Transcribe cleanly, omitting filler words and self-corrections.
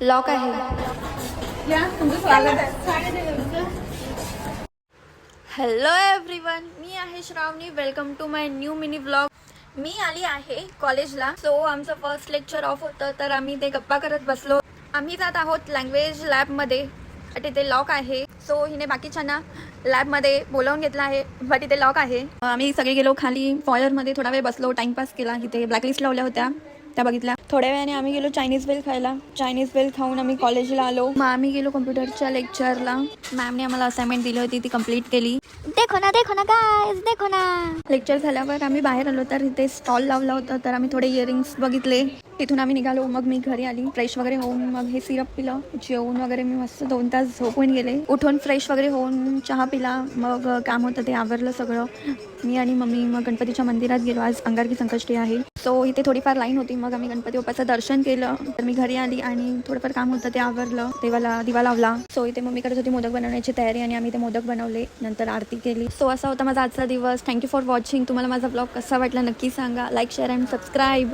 Lock आहे. तुमचं स्वागत आहे. हॅलो एव्हरीवन, मी आहे Shravani. Welcome to my new mini blog. मी आली आहे कॉलेजला. सो आमचं फर्स्ट लेक्चर ऑफ होतं, तर आम्ही ते गप्पा करत बसलो. आम्ही जात आहोत लँग्वेज लॅबमध्ये. तिथे लॉक आहे. सो हिने बाकीच्यांना लॅबमध्ये बोलावून घेतलं आहे, बट इथे लॉक आहे. आम्ही सगळे गेलो खाली फॉयरमध्ये, थोडा वेळ बसलो, टाइमपास केला. इथे ब्लॅकलिस्ट लावल्या होत्या, त्या बघितल्या. थोड्या वेळाने आम्ही गेलो चायनीज बेल खायला. चायनीज बेल खाऊन आम्ही कॉलेजला आलो. मग आम्ही गेलो कम्प्युटरच्या लेक्चरला. मॅमने आम्हाला असाइनमेंट दिली होती, ती कंप्लीट केली. देखो ना गाइस, देखो ना. लेक्चर झाल्यावर आम्ही बाहेर आलो, तर इथे स्टॉल लावला होता, तर आम्ही थोडे इयरिंग्स बघितले. तिथून आम्ही निघालो. मग मी घरी आली, फ्रेश वगैरे होऊन मग हे सिरप पिलं. जेवून वगैरे मी मस्त 2 तास झोपून गेले. उठून फ्रेश वगैरे होऊन चहा पिला. मग काम होतं ते आवरलं सगळं. मी आणि मम्मी मग गणपतीच्या मंदिरात गेलो. आज अंगारकी संकष्टी आहे. सो इथे थोडीफार लाईन होती. मग आम्ही गणपती बाप्पाचं दर्शन केलं. तर मी घरी आली आणि थोडंफार काम होतं ते आवरलं. देवाला दिवा लावला. सो इथे मम्मी करत होती मोदक बनवण्याची तयारी आणि आम्ही ते मोदक बनवले. नंतर आरती केली. सो असा होता माझा आजचा दिवस. Thank you for watching. तुम्हाला माझा ब्लॉग कसा वाटला नक्की सांगा. Like, share and subscribe.